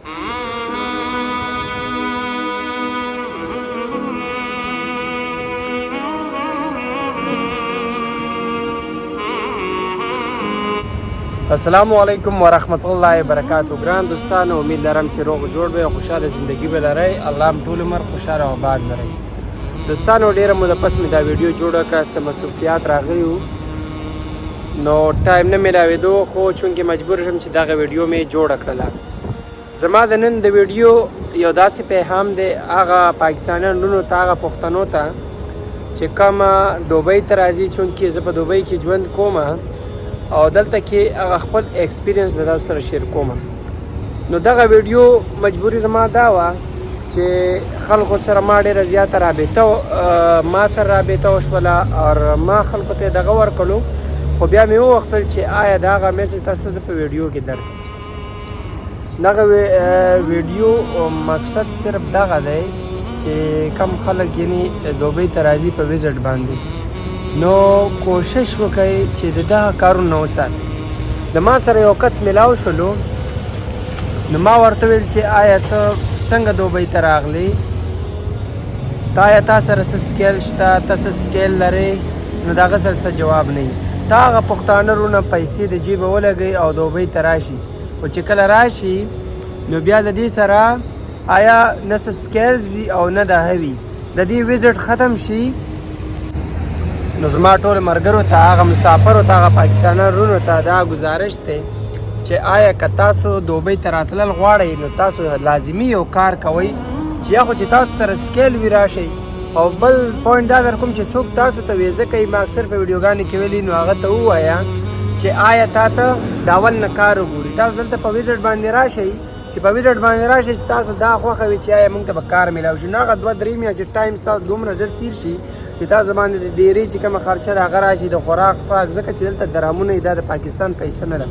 السلام علیکم ورحمت الله وبرکاتہ. ګران دوستانو، امید لرم چې روغ جوړ وي او خوشاله ژوندګي به لرئ. الله هم ټول عمر خوشاله او آباد لرئ. دوستانو، ډېره موده پس مې دا ویډیو جوړه کړه، څه مصروفیات راغلي وو نو ټایم نه میلاوېدو، خو چونکې مجبور شم چې دغه ویډیو مې جوړه کړله. زما د نن د ویډیو یو داسې پیغام دی هغه پاکستانیانو ته، هغه پښتنو ته چې کومه دوبۍ ته راځي، چونکې زه په دوبۍ کې ژوند کوم او دلته کې هغه خپل ایکسپیرینس به تاسو سره شیر کوم. نو دغه ویډیو مجبوري زما دا وه چې خلکو سره ما ډېره زیاته رابطه ما سره رابطه وشوله او ما خلکو ته دغه ورکړلو، خو بیا مې وغوښتل چې آیا د هغه میسج تاسو ته په ویډیو کې درکړم. دغه ویډیو مقصد صرف دغه دی چې کم خلک یعنې دوبۍ ته راځي په ویزټ باندې، نو کوشش وکړئ چې د دغه کارونه نه وساتئ. د ما سره یو کس میلاو شولو، نو ما ورته ویل چې آیا ته څنګه دوبۍ ته راغلی، آیا تا سره څه سکیل شته، ته څه سکیل لرې؟ نو د هغه سره څه جواب نه وي. تا هغه پښتانه رونه پیسې د جیبه ولګوي او دوبۍ ته راشي، خو چې کله راشي نو بیا د دې سره آیا نه څه سکیلز وي او نه د هوي د دې ویزټ ختم شي. نو زما ټول ملګرو ته، هغه مسافرو ته، هغه پاکستانیانو ته دا گزارش دی چې آیا که تاسو دوبۍ ته راتلل غواړئ نو تاسو لازمي یو کار کوئ چې یا خو چې تاسو سره سکیل وي راشئ، او بل پوینټ دا در کوم چې څوک تاسو ته ویزه کوي، ما اکثر په ویډیوګانو کې ویلي، نو هغه ته ووایه چې آیا تا ته د اول نه کار وګوري. تاسو دلته په ویزټ باندې راشئ، چې په ویزټ باندې راشئ ستاسو دا خوښه وي چې آیا موږ ته به کار میلاو شي، نو هغه 2-3 میاشتې ټایم ستاسو دومره ژر تېر شي چې تاسو باندې د ډېرې چې کومه خرچه ده هغه راشي، د خوراک څښاک، ځکه چې دلته درامونه دا د پاکستان پیسه نه ده.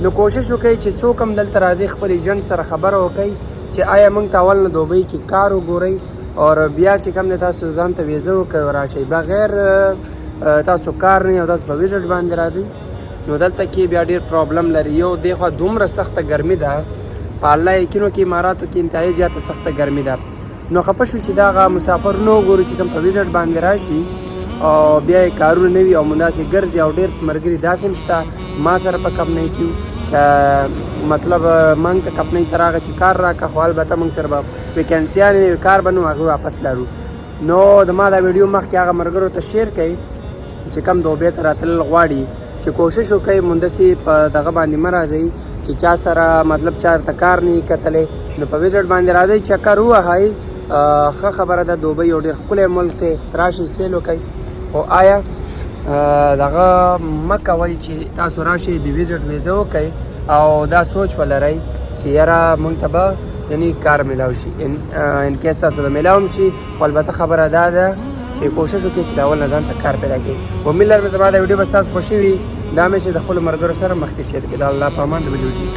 نو کوشش وکړئ چې څوک هم دلته راځي خپل ایجنټ سره خبره وکړئ چې آیا موږ ته اول نه دوبۍ کې کار وګورئ او بیا چې کوم دی تاسو ځان ته ویزه وکړئ او راشئ. بغیر تاسو کار نه او تاسو په ویزټ باندې راځئ نو دلته کې بیا ډېر پرابلم لري. یو دېخوا دومره سخته ګرمي ده، په الله یقینو کې اماراتو کې انتهایی زیاته سخته ګرمي ده. نو خفه شو چې دغه مسافر نه وګورو چې کوم په ویزټ باندې راشي او بیا یې کارونه نه وي او همداسې ګرځي. او ډېر ملګري داسې هم شته ما سره په کمپنۍ کې چې مطلب موږ ته کمپنۍ ته راغی چې کار راکړه، خو البته موږ سره به ویکنسیانې وي، کار به نه وي، هغه واپس لاړو. نو د ما دا ویډیو مخکې هغه ملګرو ته شیر کړئ چې کم دوبۍ ته راتلل غواړي چې کوشش وکړئ مندسې په دغه باندې مه راځئ چې چا سره مطلب چا ته کار نه وي کتلی، نو په ویزټ باندې راځئ، چکر ووهئ. ښه خبره ده، دوبۍ یو ډېر ښکلی ملک دی، راشئ سیل وکئ. خو آیا دغه مه کوئ چې تاسو راشئ د ویزټ ویزه وکئ او دا سوچ ولرئ چې یاره موږ ته به یعنې کار میلاو شي، انکیس تاسو به میلاو هم شي. خو البته خبره دا ده چې کوشش وکړئ چې د اول نه ځان ته کار پیدا کړئ. امید لرم زما دا ویډیو به ستاسو خوښي وي. دا مې چې د خپلو ملګرو سره مخکې شیر کړئ. د الله په امان د بلې ویډیو